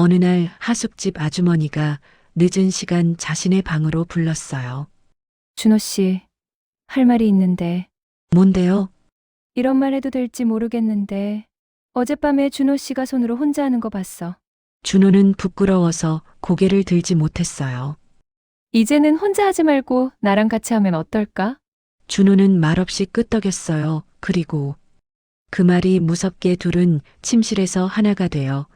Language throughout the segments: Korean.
어느 날 하숙집 아주머니가 늦은 시간 자신의 방으로 불렀어요. 준호 씨, 할 말이 있는데 뭔데요? 이런 말 해도 될지 모르겠는데 어젯밤에 준호 씨가 손으로 혼자 하는 거 봤어. 준호는 부끄러워서 고개를 들지 못했어요. 이제는 혼자 하지 말고 나랑 같이 하면 어떨까? 준호는 말없이 끄떡였어요. 그리고 그 말이 무섭게 둘은 침실에서 하나가 되어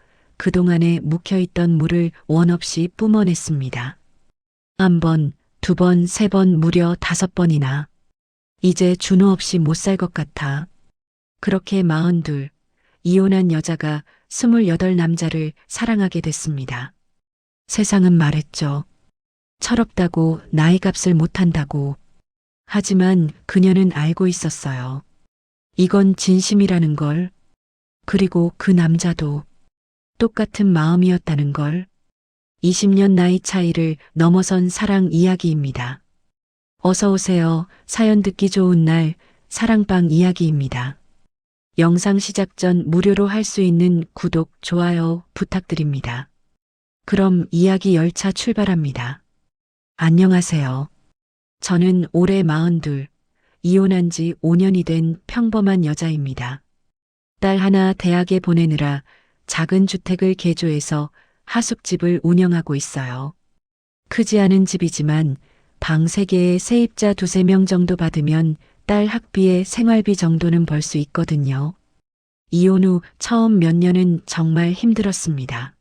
그동안에 묵혀있던 물을 원없이 뿜어냈습니다. 한 번, 두 번, 세 번, 무려 5번이나. 이제 준호 없이 못 살 것 같아. 그렇게 42, 이혼한 여자가 28 남자를 사랑하게 됐습니다. 세상은 말했죠. 철없다고, 나이값을 못한다고. 하지만 그녀는 알고 있었어요. 이건 진심이라는 걸. 그리고 그 남자도 똑같은 마음이었다는 걸. 20년 나이 차이를 넘어선 사랑 이야기입니다. 어서 오세요. 사연 듣기 좋은 날 사랑방 이야기입니다. 영상 시작 전 무료로 할 수 있는 구독, 좋아요 부탁드립니다. 그럼 이야기 열차 출발합니다. 안녕하세요. 저는 올해 42, 이혼한 지 5년이 된 평범한 여자입니다. 딸 하나 대학에 보내느라 작은 주택을 개조해서 하숙집을 운영하고 있어요. 크지 않은 집이지만 방 3개에 세입자 2~3명 정도 받으면 딸 학비에 생활비 정도는 벌 수 있거든요. 이혼 후 처음 몇 년은 정말 힘들었습니다.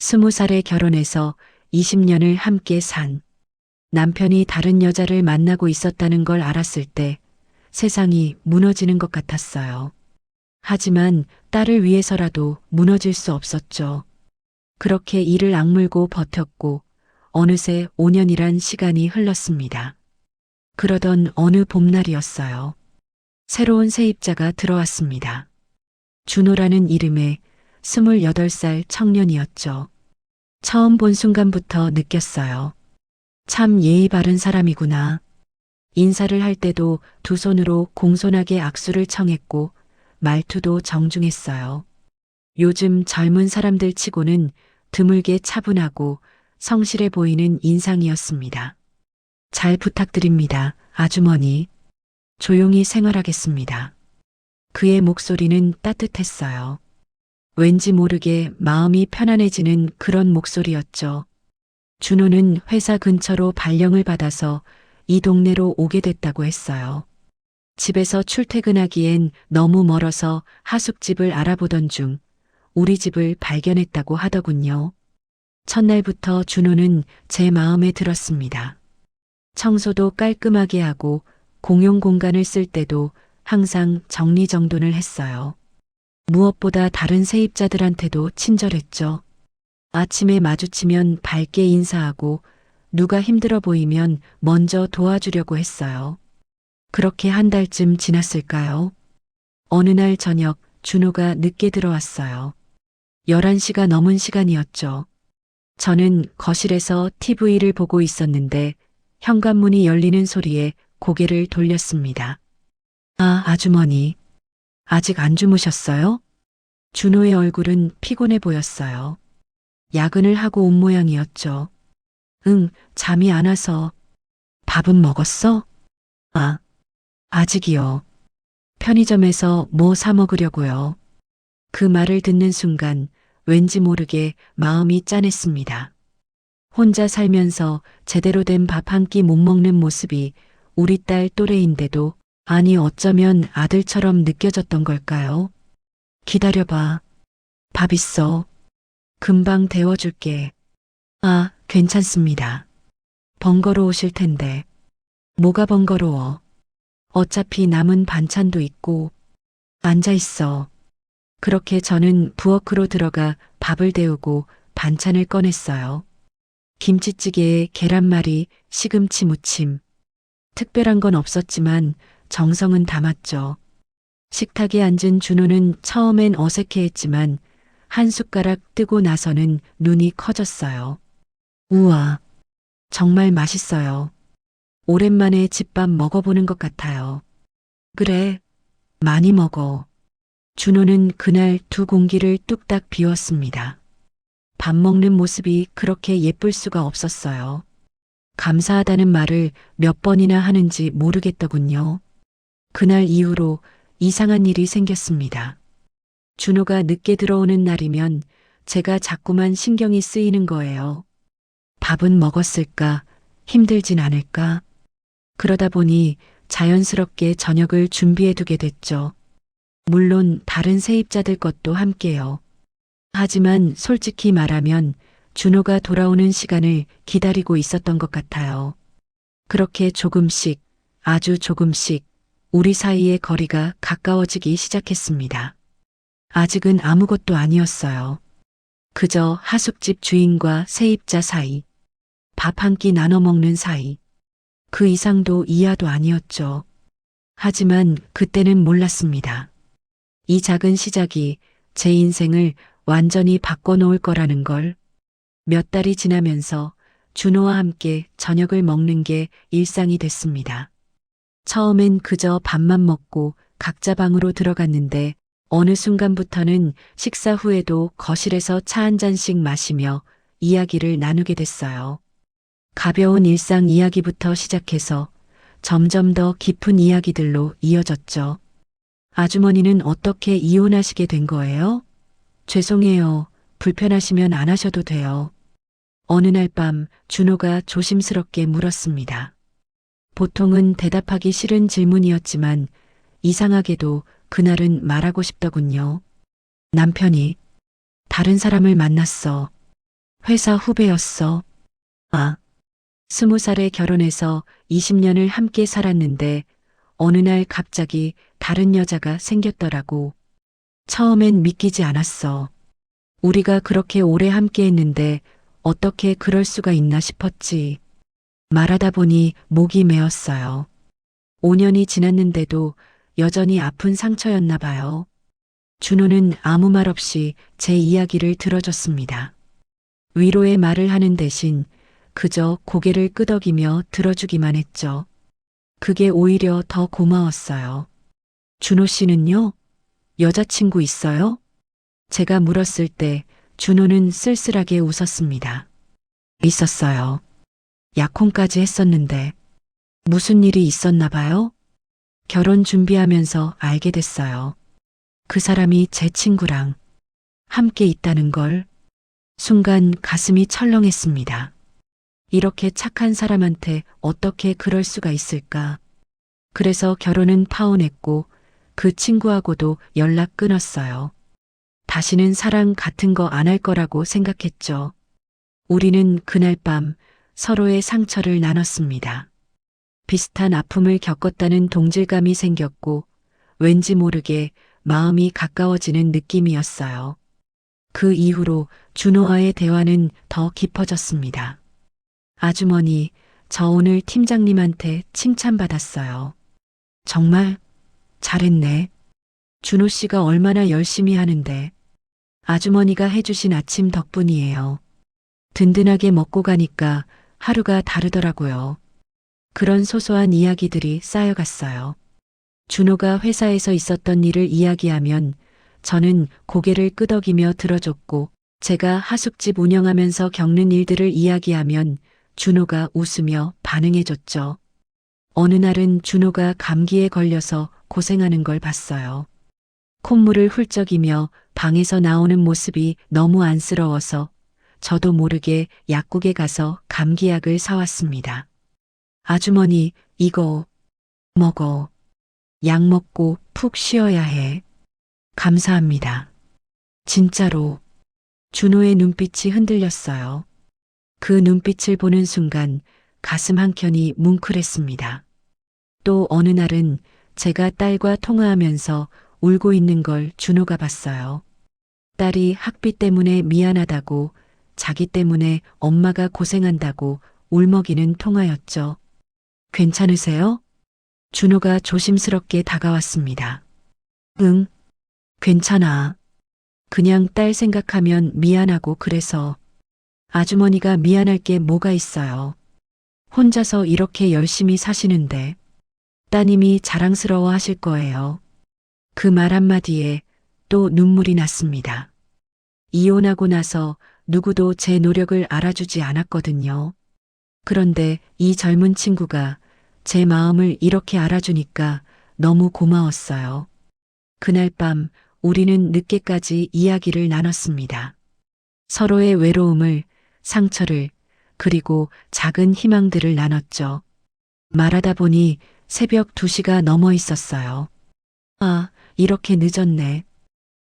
20살에 결혼해서 20년을 함께 산 남편이 다른 여자를 만나고 있었다는 걸 알았을 때 세상이 무너지는 것 같았어요. 하지만 딸을 위해서라도 무너질 수 없었죠. 그렇게 이를 악물고 버텼고 어느새 5년이란 시간이 흘렀습니다. 그러던 어느 봄날이었어요. 새로운 세입자가 들어왔습니다. 준호라는 이름의 28살 청년이었죠. 처음 본 순간부터 느꼈어요. 참 예의 바른 사람이구나. 인사를 할 때도 두 손으로 공손하게 악수를 청했고 말투도 정중했어요. 요즘 젊은 사람들 치고는 드물게 차분하고 성실해 보이는 인상이었습니다. 잘 부탁드립니다, 아주머니. 조용히 생활하겠습니다. 그의 목소리는 따뜻했어요. 왠지 모르게 마음이 편안해지는 그런 목소리였죠. 준호는 회사 근처로 발령을 받아서 이 동네로 오게 됐다고 했어요. 집에서 출퇴근하기엔 너무 멀어서 하숙집을 알아보던 중 우리 집을 발견했다고 하더군요. 첫날부터 준호는 제 마음에 들었습니다. 청소도 깔끔하게 하고 공용 공간을 쓸 때도 항상 정리정돈을 했어요. 무엇보다 다른 세입자들한테도 친절했죠. 아침에 마주치면 밝게 인사하고 누가 힘들어 보이면 먼저 도와주려고 했어요. 그렇게 한 달쯤 지났을까요? 어느 날 저녁 준호가 늦게 들어왔어요. 11시가 넘은 시간이었죠. 저는 거실에서 TV를 보고 있었는데 현관문이 열리는 소리에 고개를 돌렸습니다. 아, 아주머니. 아직 안 주무셨어요? 준호의 얼굴은 피곤해 보였어요. 야근을 하고 온 모양이었죠. 응, 잠이 안 와서. 밥은 먹었어? 아, 아직이요. 편의점에서 뭐 사 먹으려고요. 그 말을 듣는 순간 왠지 모르게 마음이 짠했습니다. 혼자 살면서 제대로 된 밥 한 끼 못 먹는 모습이 우리 딸 또래인데도 아니 어쩌면 아들처럼 느껴졌던 걸까요? 기다려봐. 밥 있어. 금방 데워줄게. 아, 괜찮습니다. 번거로우실 텐데. 뭐가 번거로워. 어차피 남은 반찬도 있고. 앉아 있어. 그렇게 저는 부엌으로 들어가 밥을 데우고 반찬을 꺼냈어요. 김치찌개에 계란말이, 시금치 무침. 특별한 건 없었지만 정성은 담았죠. 식탁에 앉은 준호는 처음엔 어색해했지만 한 숟가락 뜨고 나서는 눈이 커졌어요. 우와, 정말 맛있어요. 오랜만에 집밥 먹어보는 것 같아요. 그래, 많이 먹어. 준호는 그날 2공기를 뚝딱 비웠습니다. 밥 먹는 모습이 그렇게 예쁠 수가 없었어요. 감사하다는 말을 몇 번이나 하는지 모르겠더군요. 그날 이후로 이상한 일이 생겼습니다. 준호가 늦게 들어오는 날이면 제가 자꾸만 신경이 쓰이는 거예요. 밥은 먹었을까? 힘들진 않을까? 그러다 보니 자연스럽게 저녁을 준비해 두게 됐죠. 물론 다른 세입자들 것도 함께요. 하지만 솔직히 말하면 준호가 돌아오는 시간을 기다리고 있었던 것 같아요. 그렇게 조금씩, 아주 조금씩 우리 사이의 거리가 가까워지기 시작했습니다. 아직은 아무것도 아니었어요. 그저 하숙집 주인과 세입자 사이, 밥 한 끼 나눠 먹는 사이, 그 이상도 이하도 아니었죠. 하지만 그때는 몰랐습니다. 이 작은 시작이 제 인생을 완전히 바꿔놓을 거라는 걸. 몇 달이 지나면서 준호와 함께 저녁을 먹는 게 일상이 됐습니다. 처음엔 그저 밥만 먹고 각자 방으로 들어갔는데 어느 순간부터는 식사 후에도 거실에서 차 한 잔씩 마시며 이야기를 나누게 됐어요. 가벼운 일상 이야기부터 시작해서 점점 더 깊은 이야기들로 이어졌죠. 아주머니는 어떻게 이혼하시게 된 거예요? 죄송해요. 불편하시면 안 하셔도 돼요. 어느 날 밤 준호가 조심스럽게 물었습니다. 보통은 대답하기 싫은 질문이었지만 이상하게도 그날은 말하고 싶더군요. 남편이 다른 사람을 만났어. 회사 후배였어. 아, 20살에 결혼해서 20년을 함께 살았는데 어느 날 갑자기 다른 여자가 생겼더라고. 처음엔 믿기지 않았어. 우리가 그렇게 오래 함께 했는데 어떻게 그럴 수가 있나 싶었지. 말하다 보니 목이 메었어요. 5년이 지났는데도 여전히 아픈 상처였나 봐요. 준호는 아무 말 없이 제 이야기를 들어줬습니다. 위로의 말을 하는 대신 그저 고개를 끄덕이며 들어주기만 했죠. 그게 오히려 더 고마웠어요. 준호 씨는요? 여자친구 있어요? 제가 물었을 때 준호는 쓸쓸하게 웃었습니다. 있었어요. 약혼까지 했었는데 무슨 일이 있었나 봐요? 결혼 준비하면서 알게 됐어요. 그 사람이 제 친구랑 함께 있다는 걸. 순간 가슴이 철렁했습니다. 이렇게 착한 사람한테 어떻게 그럴 수가 있을까? 그래서 결혼은 파혼했고 그 친구하고도 연락 끊었어요. 다시는 사랑 같은 거 안 할 거라고 생각했죠. 우리는 그날 밤 서로의 상처를 나눴습니다. 비슷한 아픔을 겪었다는 동질감이 생겼고 왠지 모르게 마음이 가까워지는 느낌이었어요. 그 이후로 준호와의 대화는 더 깊어졌습니다. 아주머니, 저 오늘 팀장님한테 칭찬받았어요. 정말 잘했네. 준호 씨가 얼마나 열심히 하는데. 아주머니가 해주신 아침 덕분이에요. 든든하게 먹고 가니까 하루가 다르더라고요. 그런 소소한 이야기들이 쌓여갔어요. 준호가 회사에서 있었던 일을 이야기하면 저는 고개를 끄덕이며 들어줬고 제가 하숙집 운영하면서 겪는 일들을 이야기하면 준호가 웃으며 반응해줬죠. 어느 날은 준호가 감기에 걸려서 고생하는 걸 봤어요. 콧물을 훌쩍이며 방에서 나오는 모습이 너무 안쓰러워서 저도 모르게 약국에 가서 감기약을 사왔습니다. 아주머니, 이거 먹어. 약 먹고 푹 쉬어야 해. 감사합니다. 진짜로. 준호의 눈빛이 흔들렸어요. 그 눈빛을 보는 순간 가슴 한켠이 뭉클했습니다. 또 어느 날은 제가 딸과 통화하면서 울고 있는 걸 준호가 봤어요. 딸이 학비 때문에 미안하다고, 자기 때문에 엄마가 고생한다고 울먹이는 통화였죠. 괜찮으세요? 준호가 조심스럽게 다가왔습니다. 응, 괜찮아. 그냥 딸 생각하면 미안하고 그래서. 아주머니가 미안할 게 뭐가 있어요. 혼자서 이렇게 열심히 사시는데 따님이 자랑스러워 하실 거예요. 그 말 한마디에 또 눈물이 났습니다. 이혼하고 나서 누구도 제 노력을 알아주지 않았거든요. 그런데 이 젊은 친구가 제 마음을 이렇게 알아주니까 너무 고마웠어요. 그날 밤 우리는 늦게까지 이야기를 나눴습니다. 서로의 외로움을, 상처를, 그리고 작은 희망들을 나눴죠. 말하다 보니 새벽 2시가 넘어 있었어요. 아, 이렇게 늦었네.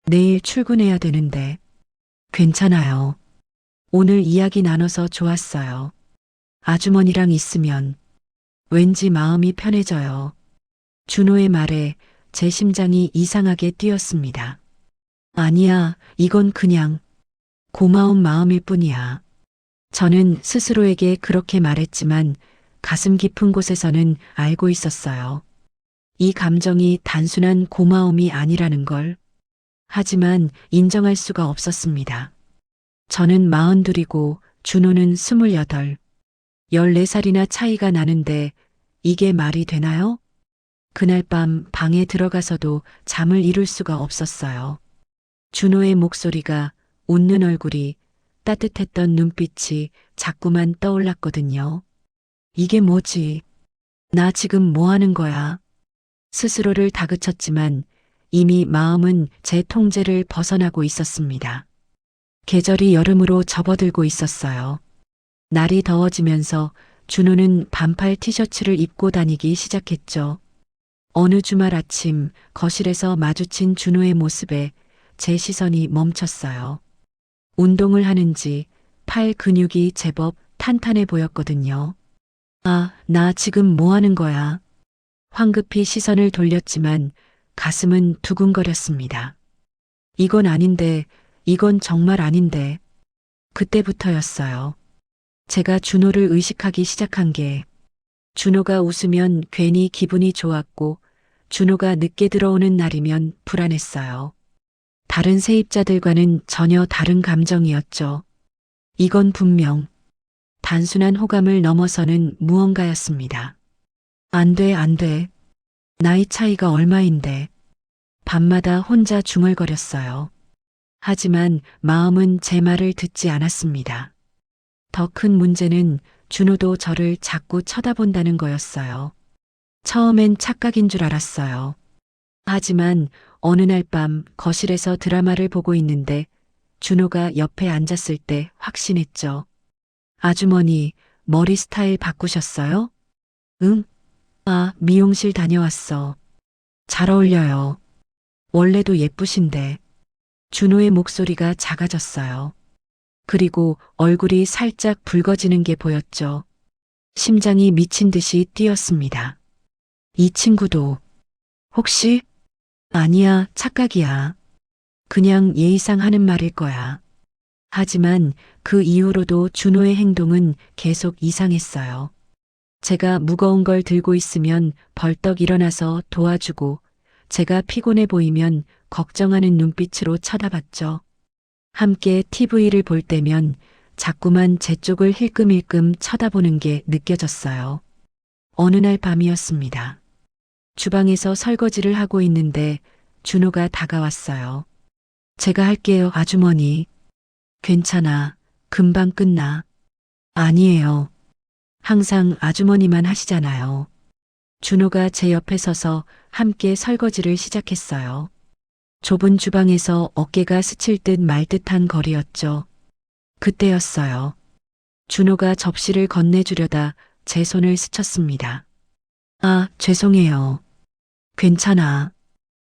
내일 출근해야 되는데. 괜찮아요. 오늘 이야기 나눠서 좋았어요. 아주머니랑 있으면 왠지 마음이 편해져요. 준호의 말에 제 심장이 이상하게 뛰었습니다. 아니야, 이건 그냥 고마운 마음일 뿐이야. 저는 스스로에게 그렇게 말했지만 가슴 깊은 곳에서는 알고 있었어요. 이 감정이 단순한 고마움이 아니라는 걸. 하지만 인정할 수가 없었습니다. 저는 42이고 준호는 28, 14살이나 차이가 나는데 이게 말이 되나요? 그날 밤 방에 들어가서도 잠을 이룰 수가 없었어요. 준호의 목소리가, 웃는 얼굴이, 따뜻했던 눈빛이 자꾸만 떠올랐거든요. 이게 뭐지? 나 지금 뭐 하는 거야? 스스로를 다그쳤지만 이미 마음은 제 통제를 벗어나고 있었습니다. 계절이 여름으로 접어들고 있었어요. 날이 더워지면서 준호는 반팔 티셔츠를 입고 다니기 시작했죠. 어느 주말 아침 거실에서 마주친 준호의 모습에 제 시선이 멈췄어요. 운동을 하는지 팔 근육이 제법 탄탄해 보였거든요. 아, 나 지금 뭐 하는 거야? 황급히 시선을 돌렸지만 가슴은 두근거렸습니다. 이건 아닌데, 이건 정말 아닌데. 그때부터였어요. 제가 준호를 의식하기 시작한 게, 준호가 웃으면 괜히 기분이 좋았고, 준호가 늦게 들어오는 날이면 불안했어요. 다른 세입자들과는 전혀 다른 감정이었죠. 이건 분명 단순한 호감을 넘어서는 무언가였습니다. 안 돼, 안 돼. 나이 차이가 얼마인데. 밤마다 혼자 중얼거렸어요. 하지만 마음은 제 말을 듣지 않았습니다. 더 큰 문제는 준호도 저를 자꾸 쳐다본다는 거였어요. 처음엔 착각인 줄 알았어요. 하지만 어느 날 밤 거실에서 드라마를 보고 있는데 준호가 옆에 앉았을 때 확신했죠. 아주머니, 머리 스타일 바꾸셨어요? 응? 아, 미용실 다녀왔어. 잘 어울려요. 원래도 예쁘신데. 준호의 목소리가 작아졌어요. 그리고 얼굴이 살짝 붉어지는 게 보였죠. 심장이 미친 듯이 뛰었습니다. 이 친구도 혹시? 아니야, 착각이야. 그냥 예의상 하는 말일 거야. 하지만 그 이후로도 준호의 행동은 계속 이상했어요. 제가 무거운 걸 들고 있으면 벌떡 일어나서 도와주고, 제가 피곤해 보이면 걱정하는 눈빛으로 쳐다봤죠. 함께 TV를 볼 때면 자꾸만 제 쪽을 힐끔힐끔 쳐다보는 게 느껴졌어요. 어느 날 밤이었습니다. 주방에서 설거지를 하고 있는데 준호가 다가왔어요. 제가 할게요, 아주머니. 괜찮아. 금방 끝나. 아니에요. 항상 아주머니만 하시잖아요. 준호가 제 옆에 서서 함께 설거지를 시작했어요. 좁은 주방에서 어깨가 스칠 듯 말 듯한 거리였죠. 그때였어요. 준호가 접시를 건네주려다 제 손을 스쳤습니다. 아, 죄송해요. 괜찮아.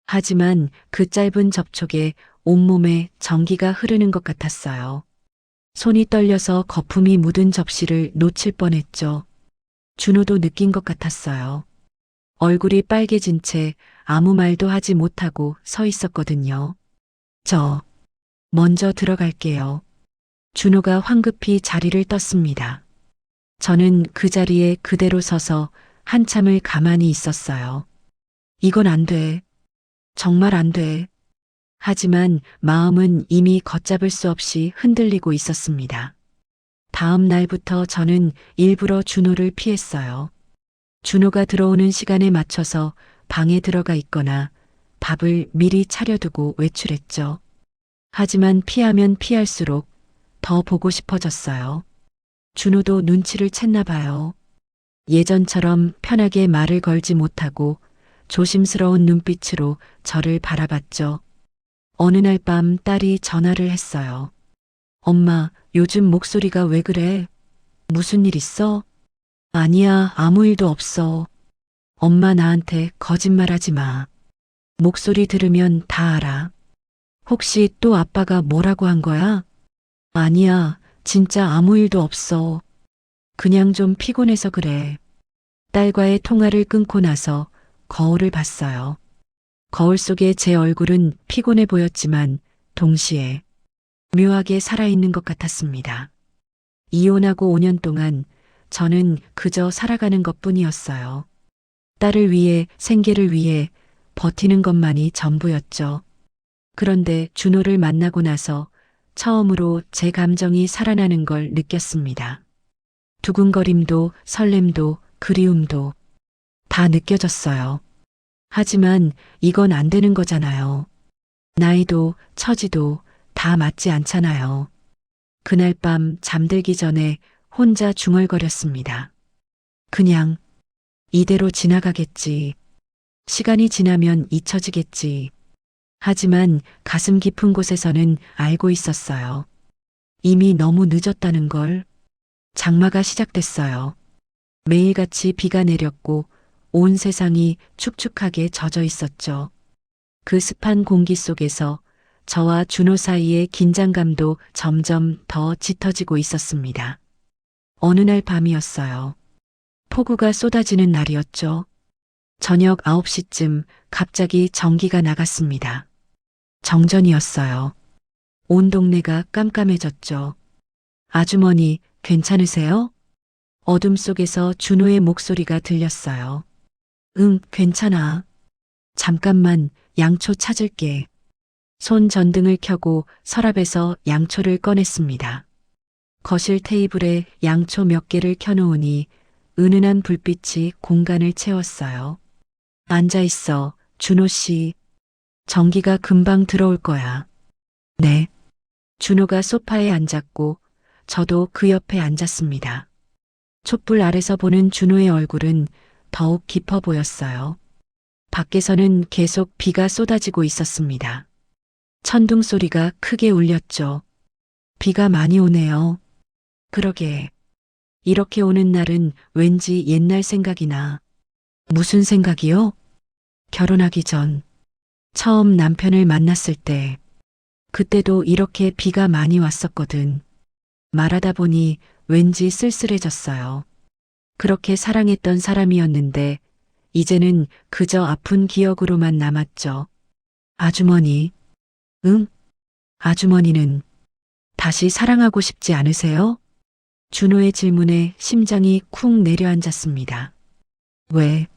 하지만 그 짧은 접촉에 온몸에 전기가 흐르는 것 같았어요. 손이 떨려서 거품이 묻은 접시를 놓칠 뻔했죠. 준호도 느낀 것 같았어요. 얼굴이 빨개진 채 아무 말도 하지 못하고 서 있었거든요. 저 먼저 들어갈게요. 준호가 황급히 자리를 떴습니다. 저는 그 자리에 그대로 서서 한참을 가만히 있었어요. 이건 안 돼. 정말 안 돼. 하지만 마음은 이미 걷잡을 수 없이 흔들리고 있었습니다. 다음 날부터 저는 일부러 준호를 피했어요. 준호가 들어오는 시간에 맞춰서 방에 들어가 있거나 밥을 미리 차려두고 외출했죠. 하지만 피하면 피할수록 더 보고 싶어졌어요. 준호도 눈치를 챘나 봐요. 예전처럼 편하게 말을 걸지 못하고 조심스러운 눈빛으로 저를 바라봤죠. 어느 날 밤 딸이 전화를 했어요. 엄마, 요즘 목소리가 왜 그래? 무슨 일 있어? 아니야, 아무 일도 없어. 엄마 나한테 거짓말하지 마. 목소리 들으면 다 알아. 혹시 또 아빠가 뭐라고 한 거야? 아니야, 진짜 아무 일도 없어. 그냥 좀 피곤해서 그래. 딸과의 통화를 끊고 나서 거울을 봤어요. 거울 속의 제 얼굴은 피곤해 보였지만 동시에 묘하게 살아있는 것 같았습니다. 이혼하고 5년 동안 저는 그저 살아가는 것 뿐이었어요. 딸을 위해, 생계를 위해 버티는 것만이 전부였죠. 그런데 준호를 만나고 나서 처음으로 제 감정이 살아나는 걸 느꼈습니다. 두근거림도 설렘도 그리움도 다 느껴졌어요. 하지만 이건 안 되는 거잖아요. 나이도 처지도 다 맞지 않잖아요. 그날 밤 잠들기 전에 혼자 중얼거렸습니다. 그냥 이대로 지나가겠지. 시간이 지나면 잊혀지겠지. 하지만 가슴 깊은 곳에서는 알고 있었어요. 이미 너무 늦었다는 걸. 장마가 시작됐어요. 매일같이 비가 내렸고 온 세상이 축축하게 젖어 있었죠. 그 습한 공기 속에서 저와 준호 사이의 긴장감도 점점 더 짙어지고 있었습니다. 어느 날 밤이었어요. 폭우가 쏟아지는 날이었죠. 저녁 9시쯤 갑자기 전기가 나갔습니다. 정전이었어요. 온 동네가 깜깜해졌죠. 아주머니, 괜찮으세요? 어둠 속에서 준호의 목소리가 들렸어요. 응, 괜찮아. 잠깐만 양초 찾을게. 손 전등을 켜고 서랍에서 양초를 꺼냈습니다. 거실 테이블에 양초 몇 개를 켜놓으니 은은한 불빛이 공간을 채웠어요. 앉아 있어, 준호 씨. 전기가 금방 들어올 거야. 네. 준호가 소파에 앉았고 저도 그 옆에 앉았습니다. 촛불 아래서 보는 준호의 얼굴은 더욱 깊어 보였어요. 밖에서는 계속 비가 쏟아지고 있었습니다. 천둥 소리가 크게 울렸죠. 비가 많이 오네요. 그러게. 이렇게 오는 날은 왠지 옛날 생각이 나. 무슨 생각이요? 결혼하기 전. 처음 남편을 만났을 때. 그때도 이렇게 비가 많이 왔었거든. 말하다 보니 왠지 쓸쓸해졌어요. 그렇게 사랑했던 사람이었는데 이제는 그저 아픈 기억으로만 남았죠. 아주머니. 응? 아주머니는 다시 사랑하고 싶지 않으세요? 준호의 질문에 심장이 쿵 내려앉았습니다. 왜?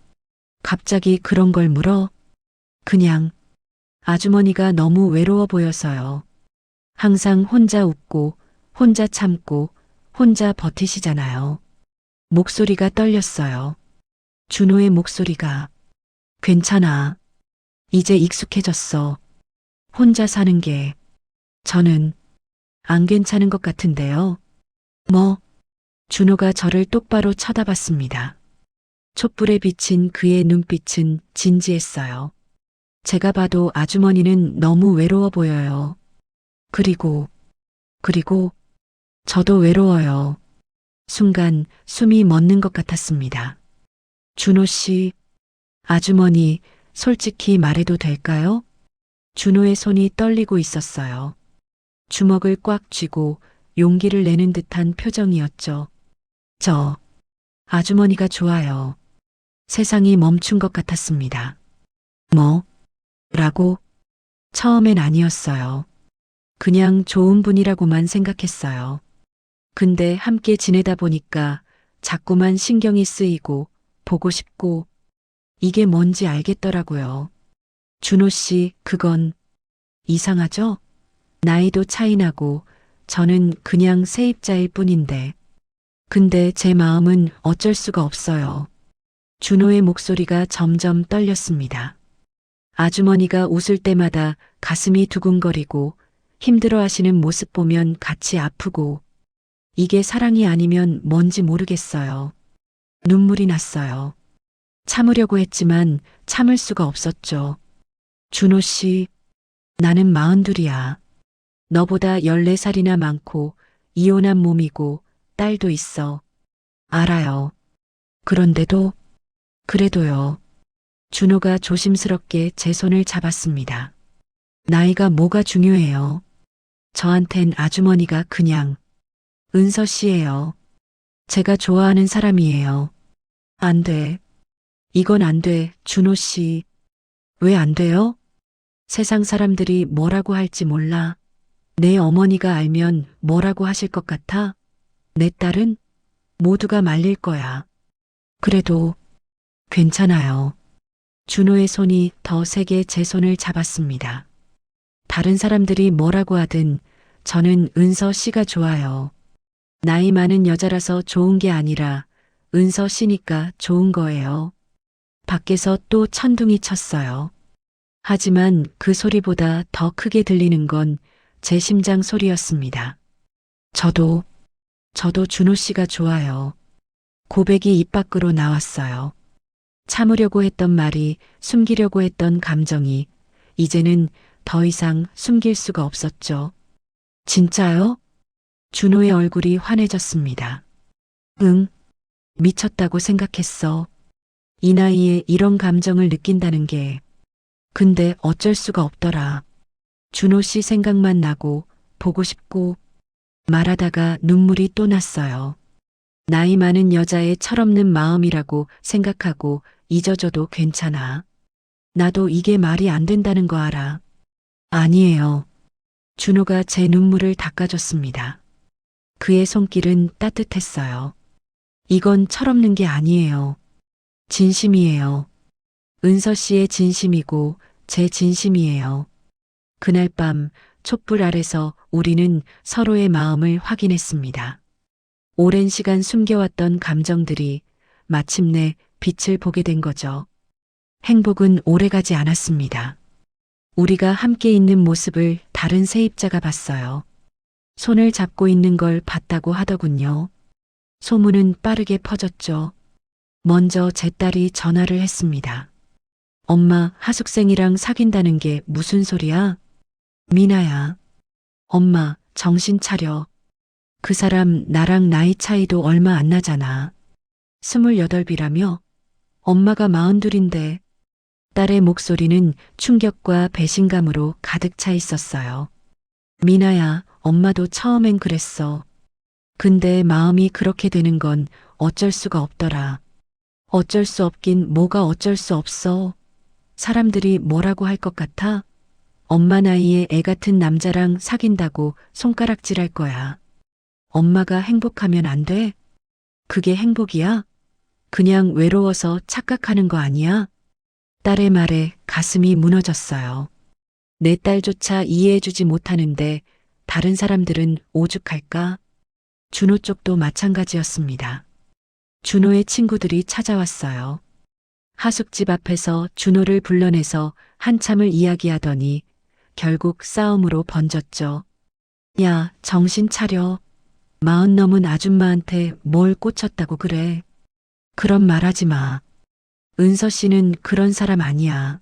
갑자기 그런 걸 물어? 그냥 아주머니가 너무 외로워 보여서요. 항상 혼자 웃고 혼자 참고 혼자 버티시잖아요. 목소리가 떨렸어요. 준호의 목소리가 괜찮아. 이제 익숙해졌어. 혼자 사는 게 저는 안 괜찮은 것 같은데요. 뭐? 준호가 저를 똑바로 쳐다봤습니다. 촛불에 비친 그의 눈빛은 진지했어요. 제가 봐도 아주머니는 너무 외로워 보여요. 그리고 저도 외로워요. 순간 숨이 멎는 것 같았습니다. 준호 씨, 아주머니, 솔직히 말해도 될까요? 준호의 손이 떨리고 있었어요. 주먹을 꽉 쥐고 용기를 내는 듯한 표정이었죠. 저, 아주머니가 좋아요. 세상이 멈춘 것 같았습니다. 뭐? 라고? 처음엔 아니었어요. 그냥 좋은 분이라고만 생각했어요. 근데 함께 지내다 보니까 자꾸만 신경이 쓰이고 보고 싶고 이게 뭔지 알겠더라고요. 준호 씨, 그건 이상하죠? 나이도 차이 나고 저는 그냥 세입자일 뿐인데. 근데 제 마음은 어쩔 수가 없어요. 준호의 목소리가 점점 떨렸습니다. 아주머니가 웃을 때마다 가슴이 두근거리고 힘들어 하시는 모습 보면 같이 아프고 이게 사랑이 아니면 뭔지 모르겠어요. 눈물이 났어요. 참으려고 했지만 참을 수가 없었죠. 준호 씨, 나는 42이야. 너보다 14살이나 많고 이혼한 몸이고 딸도 있어. 알아요. 그런데도, 그래도요. 준호가 조심스럽게 제 손을 잡았습니다. 나이가 뭐가 중요해요. 저한텐 아주머니가 그냥 은서 씨예요. 제가 좋아하는 사람이에요. 안 돼. 이건 안 돼, 준호 씨. 왜 안 돼요? 세상 사람들이 뭐라고 할지 몰라. 내 어머니가 알면 뭐라고 하실 것 같아? 내 딸은 모두가 말릴 거야. 그래도 괜찮아요. 준호의 손이 더 세게 제 손을 잡았습니다. 다른 사람들이 뭐라고 하든 저는 은서 씨가 좋아요. 나이 많은 여자라서 좋은 게 아니라 은서 씨니까 좋은 거예요. 밖에서 또 천둥이 쳤어요. 하지만 그 소리보다 더 크게 들리는 건 제 심장 소리였습니다. 저도 준호 씨가 좋아요. 고백이 입 밖으로 나왔어요. 참으려고 했던 말이, 숨기려고 했던 감정이 이제는 더 이상 숨길 수가 없었죠. 진짜요? 준호의 얼굴이 환해졌습니다. 응, 미쳤다고 생각했어. 이 나이에 이런 감정을 느낀다는 게. 근데 어쩔 수가 없더라. 준호 씨 생각만 나고 보고 싶고 말하다가 눈물이 또 났어요. 나이 많은 여자의 철없는 마음이라고 생각하고 잊어줘도 괜찮아. 나도 이게 말이 안 된다는 거 알아. 아니에요. 준호가 제 눈물을 닦아줬습니다. 그의 손길은 따뜻했어요. 이건 철없는 게 아니에요. 진심이에요. 은서 씨의 진심이고 제 진심이에요. 그날 밤 촛불 아래서 우리는 서로의 마음을 확인했습니다. 오랜 시간 숨겨왔던 감정들이 마침내 빛을 보게 된 거죠. 행복은 오래가지 않았습니다. 우리가 함께 있는 모습을 다른 세입자가 봤어요. 손을 잡고 있는 걸 봤다고 하더군요. 소문은 빠르게 퍼졌죠. 먼저 제 딸이 전화를 했습니다. 엄마, 하숙생이랑 사귄다는 게 무슨 소리야? 미나야. 엄마, 정신 차려. 그 사람 나랑 나이 차이도 얼마 안 나잖아. 28이라며? 엄마가 42인데. 딸의 목소리는 충격과 배신감으로 가득 차 있었어요. 미나야, 엄마도 처음엔 그랬어. 근데 마음이 그렇게 되는 건 어쩔 수가 없더라. 어쩔 수 없긴 뭐가 어쩔 수 없어. 사람들이 뭐라고 할 것 같아? 엄마 나이에 애 같은 남자랑 사귄다고 손가락질할 거야. 엄마가 행복하면 안 돼? 그게 행복이야? 그냥 외로워서 착각하는 거 아니야? 딸의 말에 가슴이 무너졌어요. 내 딸조차 이해해주지 못하는데 다른 사람들은 오죽할까? 준호 쪽도 마찬가지였습니다. 준호의 친구들이 찾아왔어요. 하숙집 앞에서 준호를 불러내서 한참을 이야기하더니 결국 싸움으로 번졌죠. 야, 정신 차려. 40 넘은 아줌마한테 뭘 꽂혔다고 그래. 그런 말 하지 마. 은서 씨는 그런 사람 아니야.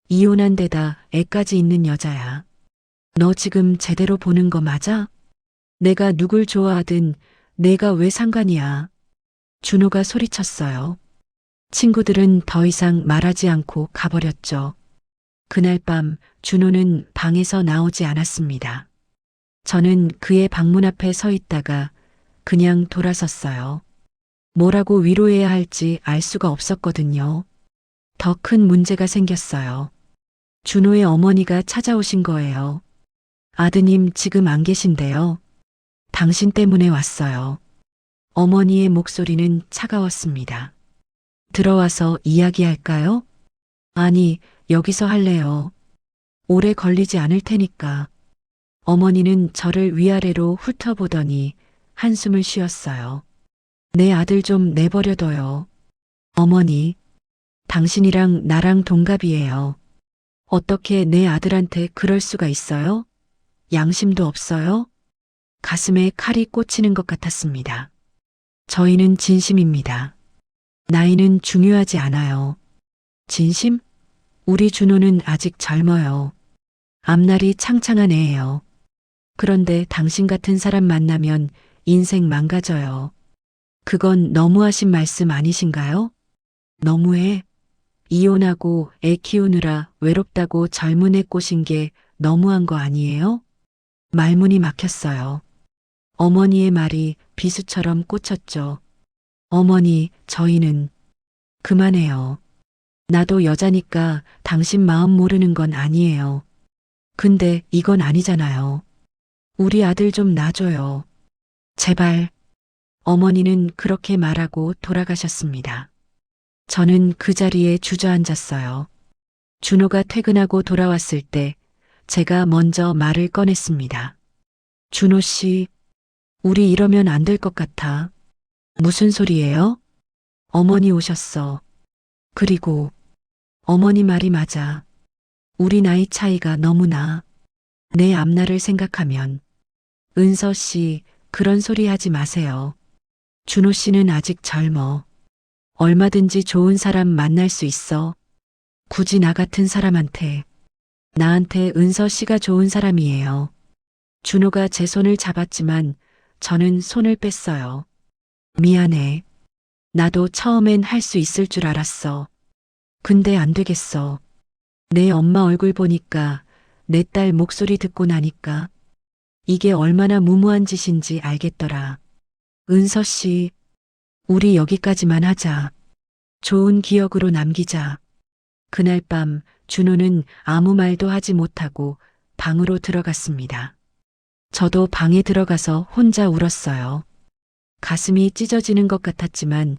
이혼한 데다 애까지 있는 여자야. 너 지금 제대로 보는 거 맞아? 내가 누굴 좋아하든 내가 왜 상관이야. 준호가 소리쳤어요. 친구들은 더 이상 말하지 않고 가버렸죠. 그날 밤 준호는 방에서 나오지 않았습니다. 저는 그의 방문 앞에 서 있다가 그냥 돌아섰어요. 뭐라고 위로해야 할지 알 수가 없었거든요. 더 큰 문제가 생겼어요. 준호의 어머니가 찾아오신 거예요. 아드님 지금 안 계신데요. 당신 때문에 왔어요. 어머니의 목소리는 차가웠습니다. 들어와서 이야기할까요? 아니, 여기서 할래요. 오래 걸리지 않을 테니까. 어머니는 저를 위아래로 훑어보더니 한숨을 쉬었어요. 내 아들 좀 내버려둬요. 어머니, 당신이랑 나랑 동갑이에요. 어떻게 내 아들한테 그럴 수가 있어요? 양심도 없어요? 가슴에 칼이 꽂히는 것 같았습니다. 저희는 진심입니다. 나이는 중요하지 않아요. 진심? 우리 준호는 아직 젊어요. 앞날이 창창한 애예요. 그런데 당신 같은 사람 만나면 인생 망가져요. 그건 너무하신 말씀 아니신가요? 너무해. 이혼하고 애 키우느라 외롭다고 젊은 애 꼬신 게 너무한 거 아니에요? 말문이 막혔어요. 어머니의 말이 비수처럼 꽂혔죠. 어머니, 저희는 그만해요. 나도 여자니까 당신 마음 모르는 건 아니에요. 근데 이건 아니잖아요. 우리 아들 좀 놔줘요. 제발. 어머니는 그렇게 말하고 돌아가셨습니다. 저는 그 자리에 주저앉았어요. 준호가 퇴근하고 돌아왔을 때 제가 먼저 말을 꺼냈습니다. 준호 씨, 우리 이러면 안 될 것 같아. 무슨 소리예요? 어머니 오셨어. 그리고 어머니 말이 맞아. 우리 나이 차이가 너무나. 내 앞날을 생각하면. 은서 씨, 그런 소리 하지 마세요. 준호 씨는 아직 젊어. 얼마든지 좋은 사람 만날 수 있어. 굳이 나 같은 사람한테. 나한테 은서 씨가 좋은 사람이에요. 준호가 제 손을 잡았지만 저는 손을 뺐어요. 미안해. 나도 처음엔 할 수 있을 줄 알았어. 근데 안 되겠어. 내 엄마 얼굴 보니까, 내 딸 목소리 듣고 나니까 이게 얼마나 무모한 짓인지 알겠더라. 은서 씨, 우리 여기까지만 하자. 좋은 기억으로 남기자. 그날 밤 준호는 아무 말도 하지 못하고 방으로 들어갔습니다. 저도 방에 들어가서 혼자 울었어요. 가슴이 찢어지는 것 같았지만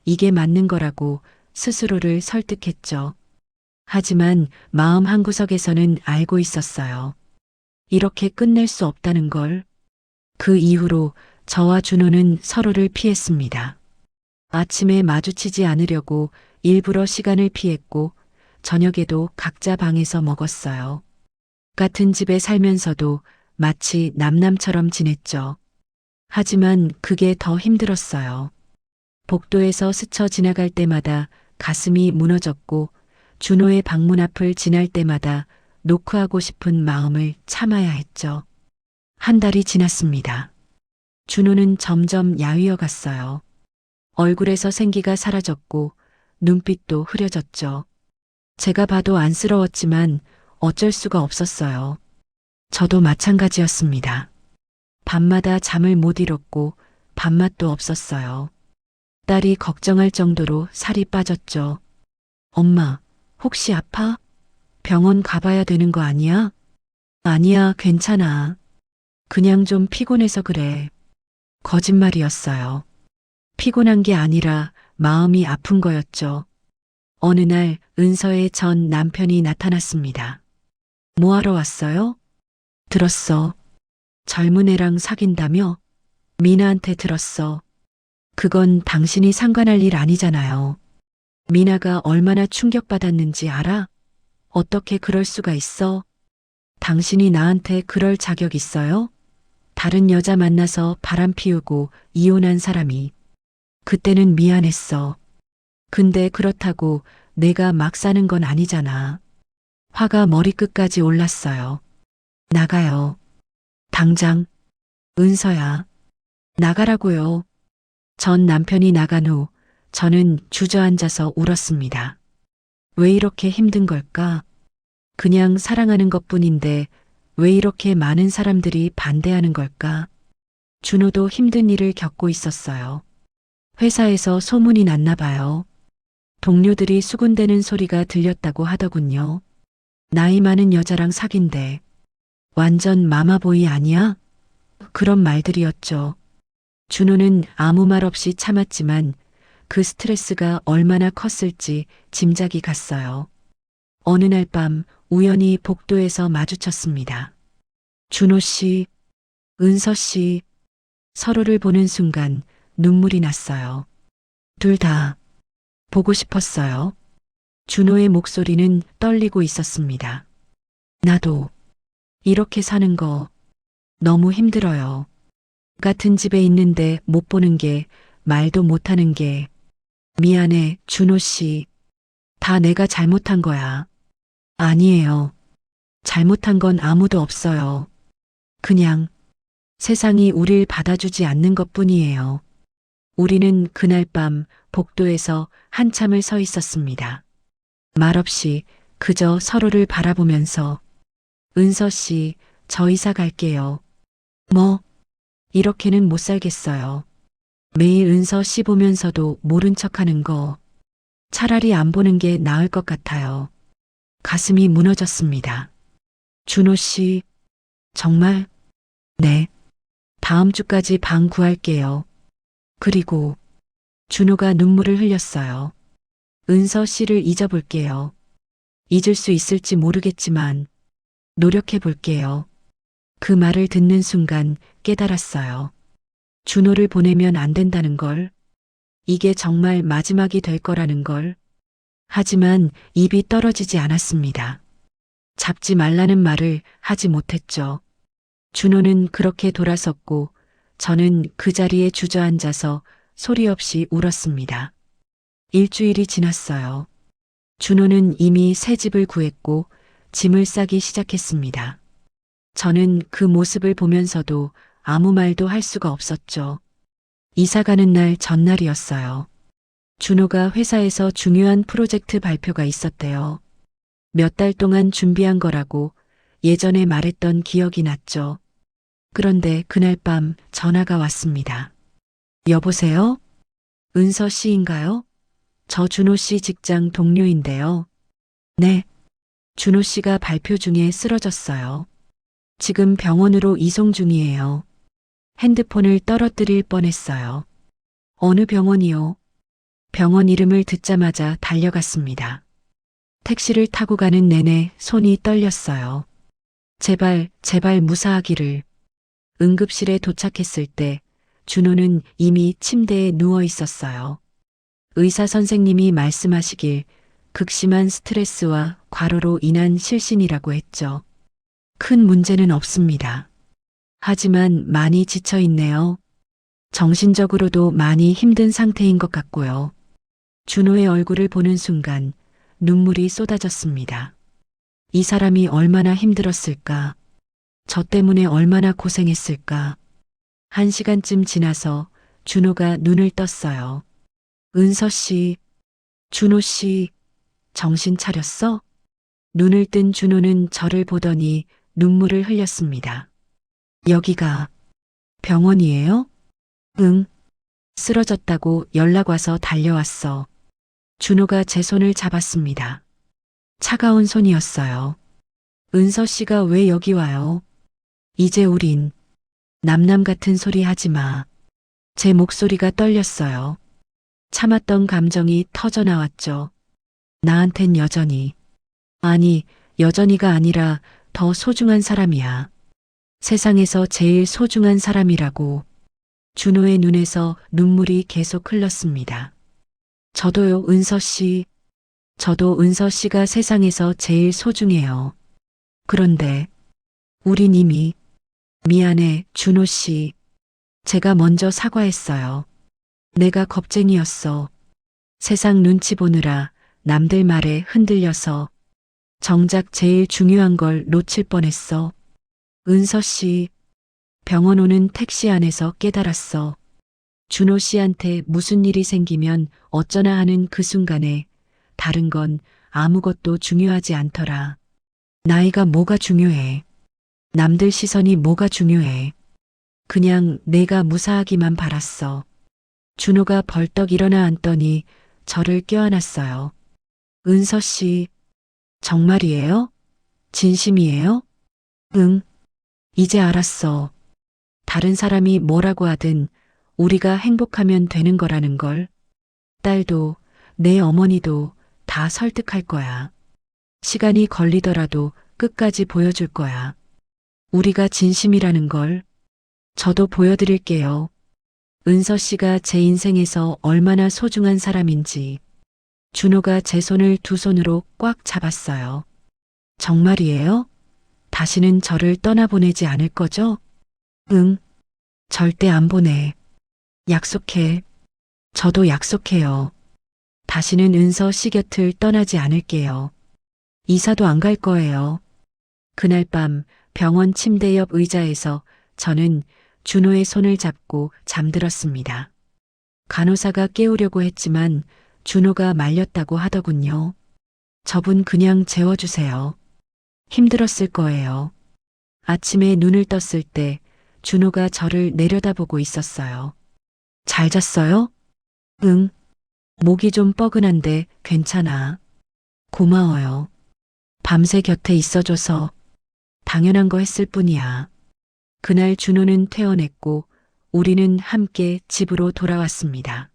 이게 맞는 거라고 스스로를 설득했죠. 하지만 마음 한구석에서는 알고 있었어요. 이렇게 끝낼 수 없다는 걸. 그 이후로 저와 준호는 서로를 피했습니다. 아침에 마주치지 않으려고 일부러 시간을 피했고 저녁에도 각자 방에서 먹었어요. 같은 집에 살면서도 마치 남남처럼 지냈죠. 하지만 그게 더 힘들었어요. 복도에서 스쳐 지나갈 때마다 가슴이 무너졌고 준호의 방문 앞을 지날 때마다 노크하고 싶은 마음을 참아야 했죠. 한 달이 지났습니다. 준호는 점점 야위어 갔어요. 얼굴에서 생기가 사라졌고 눈빛도 흐려졌죠. 제가 봐도 안쓰러웠지만 어쩔 수가 없었어요. 저도 마찬가지였습니다. 밤마다 잠을 못 이뤘고 밥맛도 없었어요. 딸이 걱정할 정도로 살이 빠졌죠. 엄마, 혹시 아파? 병원 가봐야 되는 거 아니야? 아니야, 괜찮아. 그냥 좀 피곤해서 그래. 거짓말이었어요. 피곤한 게 아니라 마음이 아픈 거였죠. 어느 날 은서의 전 남편이 나타났습니다. 뭐하러 왔어요? 들었어. 젊은 애랑 사귄다며? 미나한테 들었어. 그건 당신이 상관할 일 아니잖아요. 미나가 얼마나 충격받았는지 알아? 어떻게 그럴 수가 있어? 당신이 나한테 그럴 자격 있어요? 다른 여자 만나서 바람 피우고 이혼한 사람이. 그때는 미안했어. 근데 그렇다고 내가 막 사는 건 아니잖아. 화가 머리끝까지 올랐어요. 나가요. 당장. 은서야. 나가라고요. 전 남편이 나간 후 저는 주저앉아서 울었습니다. 왜 이렇게 힘든 걸까? 그냥 사랑하는 것뿐인데 왜 이렇게 많은 사람들이 반대하는 걸까? 준호도 힘든 일을 겪고 있었어요. 회사에서 소문이 났나 봐요. 동료들이 수군대는 소리가 들렸다고 하더군요. 나이 많은 여자랑 사귄대. 완전 마마보이 아니야? 그런 말들이었죠. 준호는 아무 말 없이 참았지만 그 스트레스가 얼마나 컸을지 짐작이 갔어요. 어느 날 밤 우연히 복도에서 마주쳤습니다. 준호 씨, 은서 씨, 서로를 보는 순간 눈물이 났어요. 둘 다 보고 싶었어요. 준호의 목소리는 떨리고 있었습니다. 나도 이렇게 사는 거 너무 힘들어요. 같은 집에 있는데 못 보는 게, 말도 못 하는 게. 미안해, 준호 씨. 다 내가 잘못한 거야. 아니에요. 잘못한 건 아무도 없어요. 그냥 세상이 우릴 받아주지 않는 것뿐이에요. 우리는 그날 밤 복도에서 한참을 서 있었습니다. 말없이 그저 서로를 바라보면서 은서 씨, 저 이사 갈게요. 뭐, 이렇게는 못 살겠어요. 매일 은서 씨 보면서도 모른 척 하는 거 차라리 안 보는 게 나을 것 같아요. 가슴이 무너졌습니다. 준호 씨, 정말? 네. 다음 주까지 방 구할게요. 그리고 준호가 눈물을 흘렸어요. 은서 씨를 잊어볼게요. 잊을 수 있을지 모르겠지만 노력해 볼게요. 그 말을 듣는 순간 깨달았어요. 준호를 보내면 안 된다는 걸. 이게 정말 마지막이 될 거라는 걸. 하지만 입이 떨어지지 않았습니다. 잡지 말라는 말을 하지 못했죠. 준호는 그렇게 돌아섰고 저는 그 자리에 주저앉아서 소리 없이 울었습니다. 일주일이 지났어요. 준호는 이미 새 집을 구했고 짐을 싸기 시작했습니다. 저는 그 모습을 보면서도 아무 말도 할 수가 없었죠. 이사 가는 날 전날이었어요. 준호가 회사에서 중요한 프로젝트 발표가 있었대요. 몇 달 동안 준비한 거라고 예전에 말했던 기억이 났죠. 그런데 그날 밤 전화가 왔습니다. 여보세요? 은서 씨인가요? 저 준호 씨 직장 동료인데요. 네. 준호 씨가 발표 중에 쓰러졌어요. 지금 병원으로 이송 중이에요. 핸드폰을 떨어뜨릴 뻔했어요. 어느 병원이요? 병원 이름을 듣자마자 달려갔습니다. 택시를 타고 가는 내내 손이 떨렸어요. 제발, 제발 무사하기를. 응급실에 도착했을 때 준호는 이미 침대에 누워 있었어요. 의사 선생님이 말씀하시길 극심한 스트레스와 과로로 인한 실신이라고 했죠. 큰 문제는 없습니다. 하지만 많이 지쳐 있네요. 정신적으로도 많이 힘든 상태인 것 같고요. 준호의 얼굴을 보는 순간 눈물이 쏟아졌습니다. 이 사람이 얼마나 힘들었을까? 저 때문에 얼마나 고생했을까? 1시간쯤 지나서 준호가 눈을 떴어요. 은서 씨, 준호 씨, 정신 차렸어? 눈을 뜬 준호는 저를 보더니 눈물을 흘렸습니다. 여기가 병원이에요? 응. 쓰러졌다고 연락 와서 달려왔어. 준호가 제 손을 잡았습니다. 차가운 손이었어요. 은서 씨가 왜 여기 와요? 이제 우린 남남 같은 소리 하지 마. 제 목소리가 떨렸어요. 참았던 감정이 터져 나왔죠. 나한텐 여전히, 아니, 여전히가 아니라 더 소중한 사람이야. 세상에서 제일 소중한 사람이라고. 준호의 눈에서 눈물이 계속 흘렀습니다. 저도요, 은서 씨. 저도 은서 씨가 세상에서 제일 소중해요. 그런데 우린 이미 미안해, 준호 씨. 제가 먼저 사과했어요. 내가 겁쟁이였어. 세상 눈치 보느라 남들 말에 흔들려서 정작 제일 중요한 걸 놓칠 뻔했어. 은서 씨, 병원 오는 택시 안에서 깨달았어. 준호 씨한테 무슨 일이 생기면 어쩌나 하는 그 순간에 다른 건 아무것도 중요하지 않더라. 나이가 뭐가 중요해. 남들 시선이 뭐가 중요해. 그냥 내가 무사하기만 바랐어. 준호가 벌떡 일어나 앉더니 저를 껴안았어요. 은서 씨, 정말이에요? 진심이에요? 응. 이제 알았어. 다른 사람이 뭐라고 하든 우리가 행복하면 되는 거라는 걸. 딸도 내 어머니도 다 설득할 거야. 시간이 걸리더라도 끝까지 보여줄 거야. 우리가 진심이라는 걸. 저도 보여드릴게요. 은서 씨가 제 인생에서 얼마나 소중한 사람인지. 준호가 제 손을 두 손으로 꽉 잡았어요. 정말이에요? 다시는 저를 떠나보내지 않을 거죠? 응, 절대 안 보내. 약속해. 저도 약속해요. 다시는 은서 씨 곁을 떠나지 않을게요. 이사도 안 갈 거예요. 그날 밤 병원 침대 옆 의자에서 저는 준호의 손을 잡고 잠들었습니다. 간호사가 깨우려고 했지만 준호가 말렸다고 하더군요. 저분 그냥 재워주세요. 힘들었을 거예요. 아침에 눈을 떴을 때 준호가 저를 내려다보고 있었어요. 잘 잤어요? 응. 목이 좀 뻐근한데 괜찮아. 고마워요. 밤새 곁에 있어줘서 당연한 거 했을 뿐이야. 그날 준호는 퇴원했고 우리는 함께 집으로 돌아왔습니다.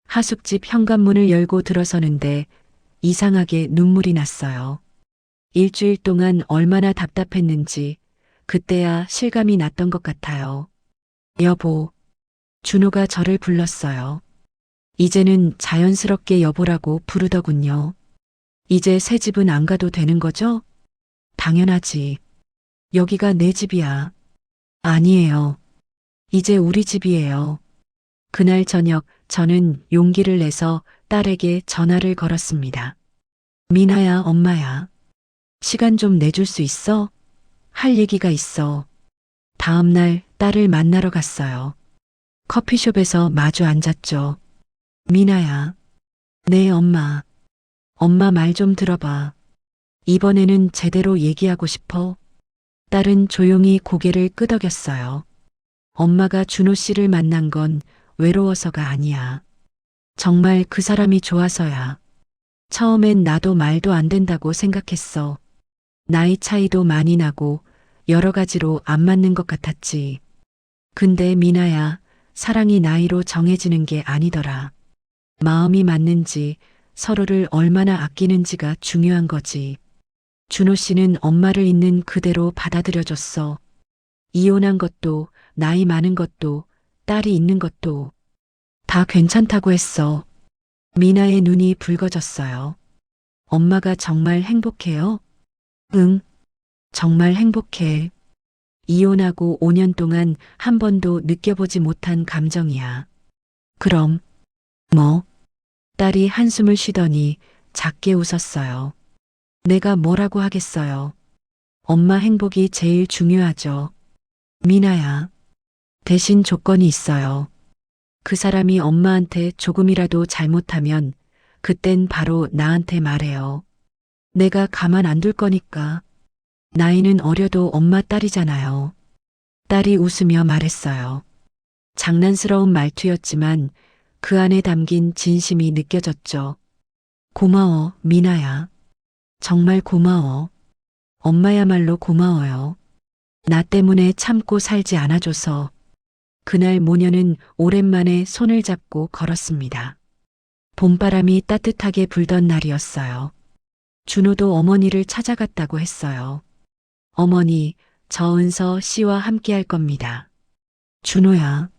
하숙집 현관문을 열고 들어서는데 이상하게 눈물이 났어요. 일주일 동안 얼마나 답답했는지 그때야 실감이 났던 것 같아요. 여보, 준호가 저를 불렀어요. 이제는 자연스럽게 여보라고 부르더군요. 이제 새 집은 안 가도 되는 거죠? 당연하지. 여기가 내 집이야. 아니에요. 이제 우리 집이에요. 그날 저녁 저는 용기를 내서 딸에게 전화를 걸었습니다. 미나야, 엄마야. 시간 좀 내줄 수 있어? 할 얘기가 있어. 다음 날 딸을 만나러 갔어요. 커피숍에서 마주 앉았죠. 미나야. 네, 엄마. 엄마 말 좀 들어봐. 이번에는 제대로 얘기하고 싶어. 딸은 조용히 고개를 끄덕였어요. 엄마가 준호 씨를 만난 건 외로워서가 아니야. 정말 그 사람이 좋아서야. 처음엔 나도 말도 안 된다고 생각했어. 나이 차이도 많이 나고 여러 가지로 안 맞는 것 같았지. 근데 미나야, 사랑이 나이로 정해지는 게 아니더라. 마음이 맞는지 서로를 얼마나 아끼는지가 중요한 거지. 준호 씨는 엄마를 있는 그대로 받아들여줬어. 이혼한 것도, 나이 많은 것도, 딸이 있는 것도 다 괜찮다고 했어. 미나의 눈이 붉어졌어요. 엄마가 정말 행복해요? 응, 정말 행복해. 이혼하고 5년 동안 한 번도 느껴보지 못한 감정이야. 그럼, 뭐? 딸이 한숨을 쉬더니 작게 웃었어요. 내가 뭐라고 하겠어요. 엄마 행복이 제일 중요하죠. 미나야, 대신 조건이 있어요. 그 사람이 엄마한테 조금이라도 잘못하면 그땐 바로 나한테 말해요. 내가 가만 안 둘 거니까. 나이는 어려도 엄마 딸이잖아요. 딸이 웃으며 말했어요. 장난스러운 말투였지만 그 안에 담긴 진심이 느껴졌죠. 고마워, 미나야. 정말 고마워. 엄마야말로 고마워요. 나 때문에 참고 살지 않아줘서. 그날 모녀는 오랜만에 손을 잡고 걸었습니다. 봄바람이 따뜻하게 불던 날이었어요. 준호도 어머니를 찾아갔다고 했어요. 어머니, 저 은서 씨와 함께 할 겁니다. 준호야,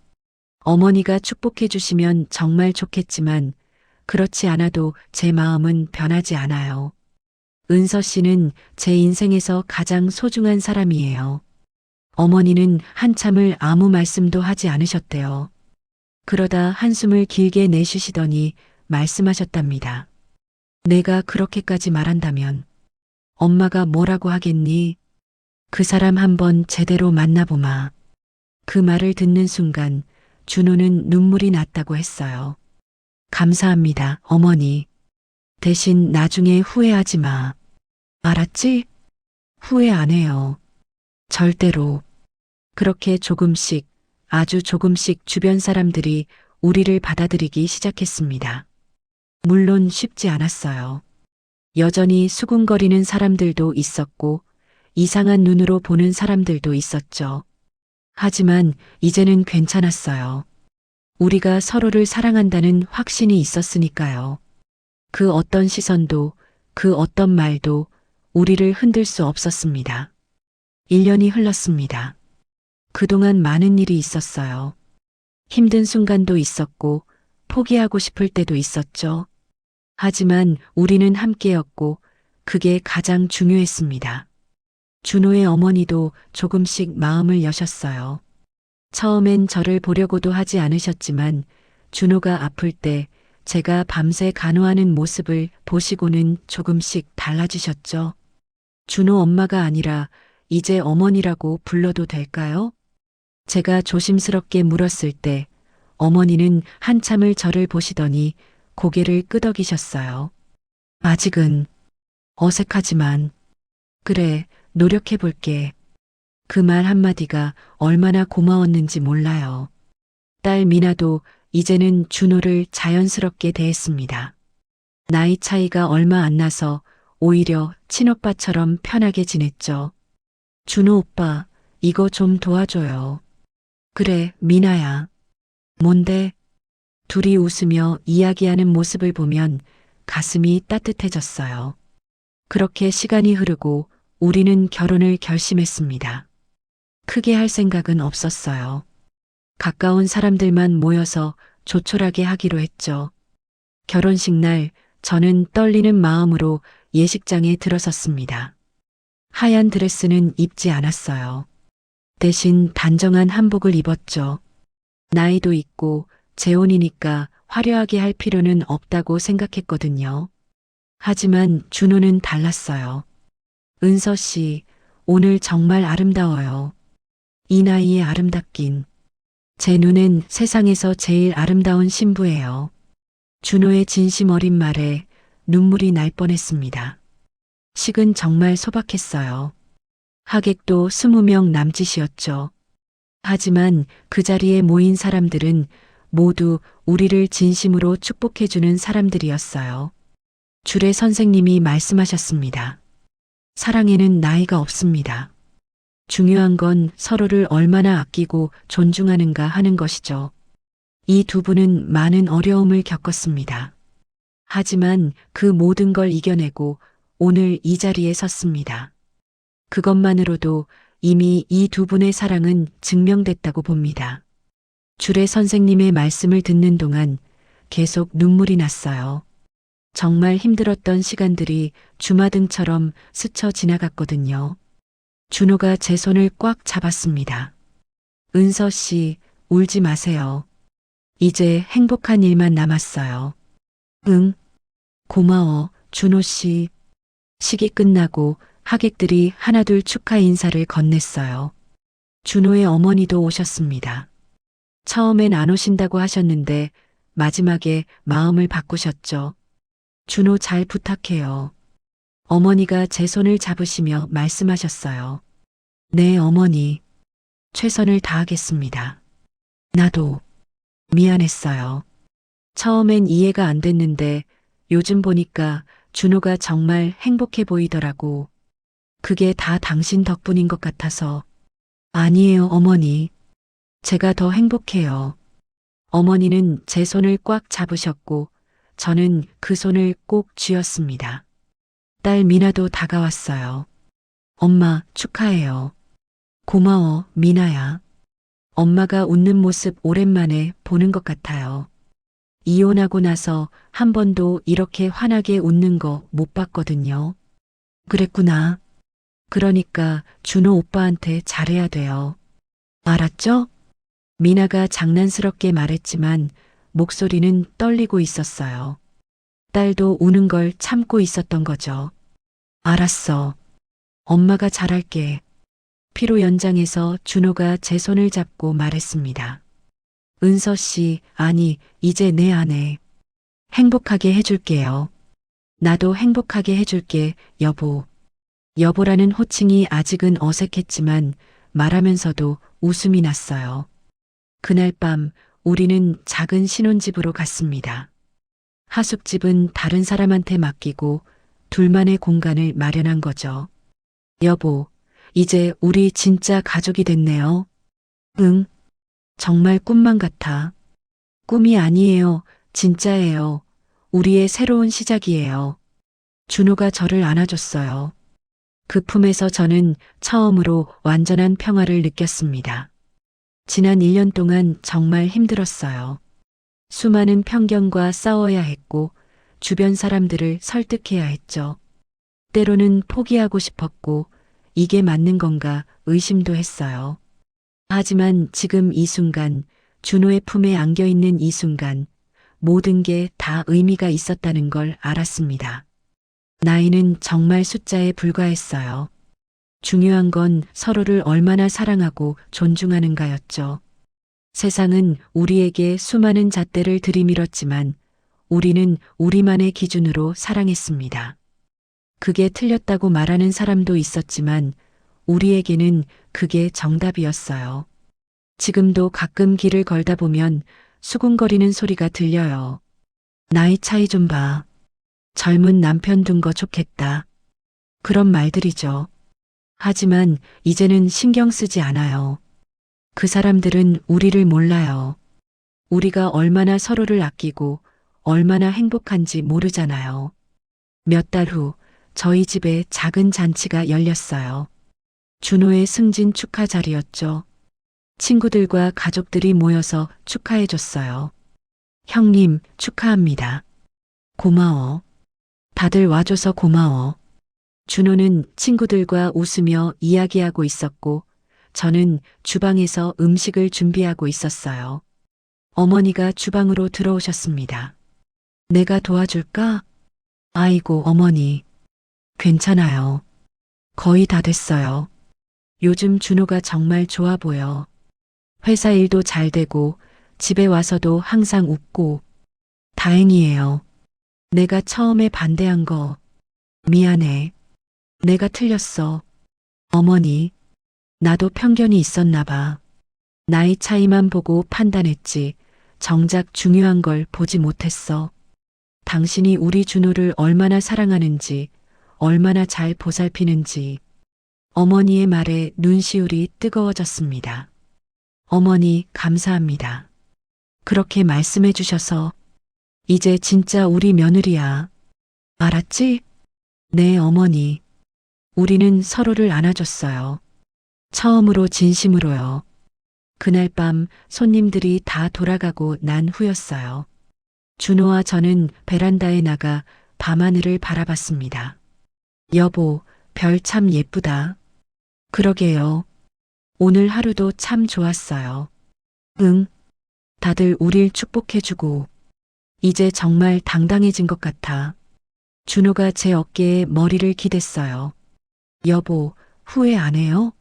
어머니가 축복해 주시면 정말 좋겠지만 그렇지 않아도 제 마음은 변하지 않아요. 은서 씨는 제 인생에서 가장 소중한 사람이에요. 어머니는 한참을 아무 말씀도 하지 않으셨대요. 그러다 한숨을 길게 내쉬시더니 말씀하셨답니다. 내가 그렇게까지 말한다면 엄마가 뭐라고 하겠니? 그 사람 한번 제대로 만나보마. 그 말을 듣는 순간 준호는 눈물이 났다고 했어요. 감사합니다, 어머니. 대신 나중에 후회하지 마. 알았지? 후회 안 해요. 절대로. 그렇게 조금씩, 아주 조금씩 주변 사람들이 우리를 받아들이기 시작했습니다. 물론 쉽지 않았어요. 여전히 수군거리는 사람들도 있었고, 이상한 눈으로 보는 사람들도 있었죠. 하지만 이제는 괜찮았어요. 우리가 서로를 사랑한다는 확신이 있었으니까요. 그 어떤 시선도, 그 어떤 말도 우리를 흔들 수 없었습니다. 1년이 흘렀습니다. 그동안 많은 일이 있었어요. 힘든 순간도 있었고, 포기하고 싶을 때도 있었죠. 하지만 우리는 함께였고, 그게 가장 중요했습니다. 준호의 어머니도 조금씩 마음을 여셨어요. 처음엔 저를 보려고도 하지 않으셨지만 준호가 아플 때 제가 밤새 간호하는 모습을 보시고는 조금씩 달라지셨죠. 준호 엄마가 아니라 이제 어머니라고 불러도 될까요? 제가 조심스럽게 물었을 때 어머니는 한참을 저를 보시더니 고개를 끄덕이셨어요. 아직은 어색하지만 그래, 노력해 볼게. 그 말 한마디가 얼마나 고마웠는지 몰라요. 딸 미나도 이제는 준호를 자연스럽게 대했습니다. 나이 차이가 얼마 안 나서 오히려 친오빠처럼 편하게 지냈죠. 준호 오빠, 이거 좀 도와줘요. 그래, 미나야. 뭔데? 둘이 웃으며 이야기하는 모습을 보면 가슴이 따뜻해졌어요. 그렇게 시간이 흐르고 우리는 결혼을 결심했습니다. 크게 할 생각은 없었어요. 가까운 사람들만 모여서 조촐하게 하기로 했죠. 결혼식 날 저는 떨리는 마음으로 예식장에 들어섰습니다. 하얀 드레스는 입지 않았어요. 대신 단정한 한복을 입었죠. 나이도 있고 재혼이니까 화려하게 할 필요는 없다고 생각했거든요. 하지만 준호는 달랐어요. 은서 씨, 오늘 정말 아름다워요. 이 나이에 아름답긴. 제 눈엔 세상에서 제일 아름다운 신부예요. 준호의 진심 어린 말에 눈물이 날 뻔했습니다. 식은 정말 소박했어요. 하객도 20명 남짓이었죠. 하지만 그 자리에 모인 사람들은 모두 우리를 진심으로 축복해주는 사람들이었어요. 주례 선생님이 말씀하셨습니다. 사랑에는 나이가 없습니다. 중요한 건 서로를 얼마나 아끼고 존중하는가 하는 것이죠. 이 두 분은 많은 어려움을 겪었습니다. 하지만 그 모든 걸 이겨내고 오늘 이 자리에 섰습니다. 그것만으로도 이미 이 두 분의 사랑은 증명됐다고 봅니다. 주례 선생님의 말씀을 듣는 동안 계속 눈물이 났어요. 정말 힘들었던 시간들이 주마등처럼 스쳐 지나갔거든요. 준호가 제 손을 꽉 잡았습니다. 은서 씨, 울지 마세요. 이제 행복한 일만 남았어요. 응, 고마워, 준호 씨. 식이 끝나고 하객들이 하나둘 축하 인사를 건넸어요. 준호의 어머니도 오셨습니다. 처음엔 안 오신다고 하셨는데 마지막에 마음을 바꾸셨죠. 준호 잘 부탁해요. 어머니가 제 손을 잡으시며 말씀하셨어요. 네, 어머니. 최선을 다하겠습니다. 나도 미안했어요. 처음엔 이해가 안 됐는데 요즘 보니까 준호가 정말 행복해 보이더라고. 그게 다 당신 덕분인 것 같아서. 아니에요, 어머니. 제가 더 행복해요. 어머니는 제 손을 꽉 잡으셨고 저는 그 손을 꼭 쥐었습니다. 딸 미나도 다가왔어요. 엄마, 축하해요. 고마워, 미나야. 엄마가 웃는 모습 오랜만에 보는 것 같아요. 이혼하고 나서 한 번도 이렇게 환하게 웃는 거 못 봤거든요. 그랬구나. 그러니까 준호 오빠한테 잘해야 돼요. 알았죠? 미나가 장난스럽게 말했지만 목소리는 떨리고 있었어요. 딸도 우는 걸 참고 있었던 거죠. 알았어. 엄마가 잘할게. 피로 연장해서 준호가 제 손을 잡고 말했습니다. 은서 씨, 아니, 이제 내 아내. 행복하게 해줄게요. 나도 행복하게 해줄게, 여보. 여보라는 호칭이 아직은 어색했지만 말하면서도 웃음이 났어요. 그날 밤 우리는 작은 신혼집으로 갔습니다. 하숙집은 다른 사람한테 맡기고 둘만의 공간을 마련한 거죠. 여보, 이제 우리 진짜 가족이 됐네요. 응, 정말 꿈만 같아. 꿈이 아니에요. 진짜예요. 우리의 새로운 시작이에요. 준호가 저를 안아줬어요. 그 품에서 저는 처음으로 완전한 평화를 느꼈습니다. 지난 1년 동안 정말 힘들었어요. 수많은 편견과 싸워야 했고 주변 사람들을 설득해야 했죠. 때로는 포기하고 싶었고 이게 맞는 건가 의심도 했어요. 하지만 지금 이 순간, 준호의 품에 안겨 있는 이 순간, 모든 게 다 의미가 있었다는 걸 알았습니다. 나이는 정말 숫자에 불과했어요. 중요한 건 서로를 얼마나 사랑하고 존중하는가였죠. 세상은 우리에게 수많은 잣대를 들이밀었지만 우리는 우리만의 기준으로 사랑했습니다. 그게 틀렸다고 말하는 사람도 있었지만 우리에게는 그게 정답이었어요. 지금도 가끔 길을 걸다 보면 수군거리는 소리가 들려요. 나이 차이 좀 봐. 젊은 남편 둔 거 좋겠다. 그런 말들이죠. 하지만 이제는 신경 쓰지 않아요. 그 사람들은 우리를 몰라요. 우리가 얼마나 서로를 아끼고 얼마나 행복한지 모르잖아요. 몇 달 후 저희 집에 작은 잔치가 열렸어요. 준호의 승진 축하 자리였죠. 친구들과 가족들이 모여서 축하해줬어요. 형님, 축하합니다. 고마워. 다들 와줘서 고마워. 준호는 친구들과 웃으며 이야기하고 있었고, 저는 주방에서 음식을 준비하고 있었어요. 어머니가 주방으로 들어오셨습니다. 내가 도와줄까? 아이고, 어머니. 괜찮아요. 거의 다 됐어요. 요즘 준호가 정말 좋아 보여. 회사 일도 잘 되고, 집에 와서도 항상 웃고. 다행이에요. 내가 처음에 반대한 거. 미안해. 내가 틀렸어. 어머니, 나도 편견이 있었나 봐. 나이 차이만 보고 판단했지. 정작 중요한 걸 보지 못했어. 당신이 우리 준호를 얼마나 사랑하는지, 얼마나 잘 보살피는지. 어머니의 말에 눈시울이 뜨거워졌습니다. 어머니, 감사합니다. 그렇게 말씀해 주셔서. 이제 진짜 우리 며느리야. 알았지? 네, 어머니. 우리는 서로를 안아줬어요. 처음으로 진심으로요. 그날 밤 손님들이 다 돌아가고 난 후였어요. 준호와 저는 베란다에 나가 밤하늘을 바라봤습니다. 여보, 별 참 예쁘다. 그러게요. 오늘 하루도 참 좋았어요. 응. 다들 우릴 축복해주고. 이제 정말 당당해진 것 같아. 준호가 제 어깨에 머리를 기댔어요. 여보, 후회 안 해요?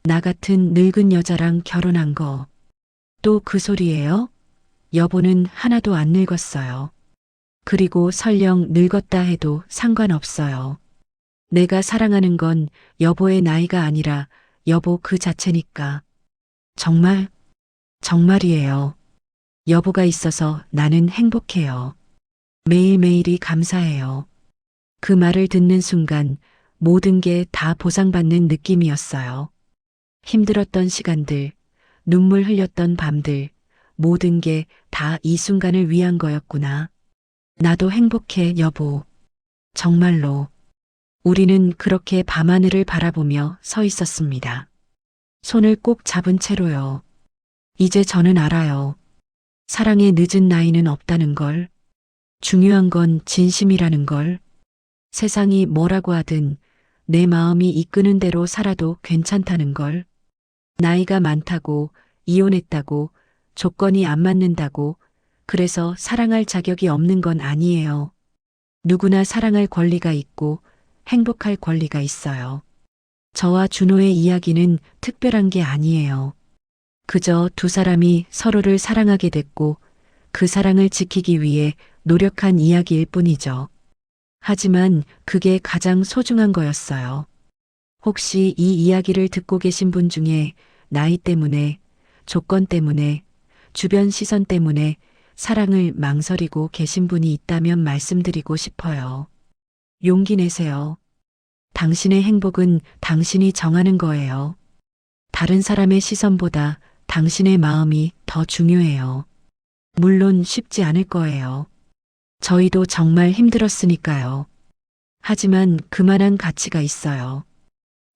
나 같은 늙은 여자랑 결혼한 거. 또 그 소리예요? 여보는 하나도 안 늙었어요. 그리고 설령 늙었다 해도 상관없어요. 내가 사랑하는 건 여보의 나이가 아니라 여보 그 자체니까. 정말, 정말이에요. 여보가 있어서 나는 행복해요. 매일매일이 감사해요. 그 말을 듣는 순간 모든 게 다 보상받는 느낌이었어요. 힘들었던 시간들, 눈물 흘렸던 밤들, 모든 게 다 이 순간을 위한 거였구나. 나도 행복해, 여보. 정말로. 우리는 그렇게 밤하늘을 바라보며 서 있었습니다. 손을 꼭 잡은 채로요. 이제 저는 알아요. 사랑의 늦은 나이는 없다는 걸. 중요한 건 진심이라는 걸. 세상이 뭐라고 하든 내 마음이 이끄는 대로 살아도 괜찮다는 걸. 나이가 많다고, 이혼했다고, 조건이 안 맞는다고, 그래서 사랑할 자격이 없는 건 아니에요. 누구나 사랑할 권리가 있고 행복할 권리가 있어요. 저와 준호의 이야기는 특별한 게 아니에요. 그저 두 사람이 서로를 사랑하게 됐고 그 사랑을 지키기 위해 노력한 이야기일 뿐이죠. 하지만 그게 가장 소중한 거였어요. 혹시 이 이야기를 듣고 계신 분 중에 나이 때문에, 조건 때문에, 주변 시선 때문에 사랑을 망설이고 계신 분이 있다면 말씀드리고 싶어요. 용기 내세요. 당신의 행복은 당신이 정하는 거예요. 다른 사람의 시선보다 당신의 마음이 더 중요해요. 물론 쉽지 않을 거예요. 저희도 정말 힘들었으니까요. 하지만 그만한 가치가 있어요.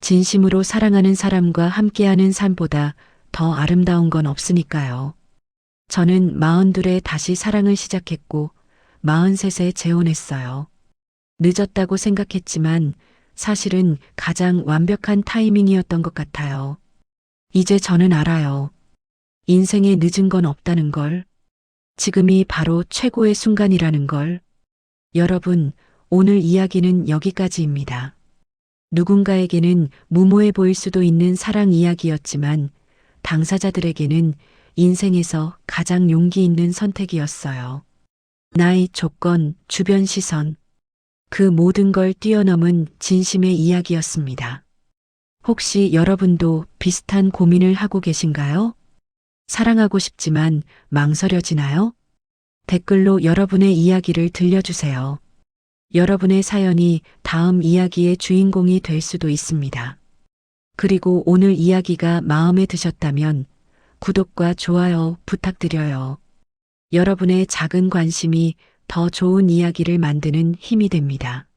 진심으로 사랑하는 사람과 함께하는 삶보다 더 아름다운 건 없으니까요. 저는 42에 다시 사랑을 시작했고 43에 재혼했어요. 늦었다고 생각했지만 사실은 가장 완벽한 타이밍이었던 것 같아요. 이제 저는 알아요. 인생에 늦은 건 없다는 걸. 지금이 바로 최고의 순간이라는 걸. 여러분, 오늘 이야기는 여기까지입니다. 누군가에게는 무모해 보일 수도 있는 사랑 이야기였지만 당사자들에게는 인생에서 가장 용기 있는 선택이었어요. 나이, 조건, 주변 시선, 그 모든 걸 뛰어넘은 진심의 이야기였습니다. 혹시 여러분도 비슷한 고민을 하고 계신가요? 사랑하고 싶지만 망설여지나요? 댓글로 여러분의 이야기를 들려주세요. 여러분의 사연이 다음 이야기의 주인공이 될 수도 있습니다. 그리고 오늘 이야기가 마음에 드셨다면 구독과 좋아요 부탁드려요. 여러분의 작은 관심이 더 좋은 이야기를 만드는 힘이 됩니다.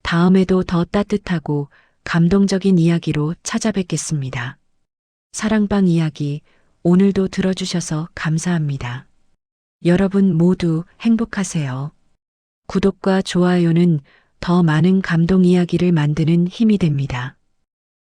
다음에도 더 따뜻하고 감동적인 이야기로 찾아뵙겠습니다. 사랑방 이야기, 오늘도 들어주셔서 감사합니다. 여러분 모두 행복하세요. 구독과 좋아요는 더 많은 감동 이야기를 만드는 힘이 됩니다.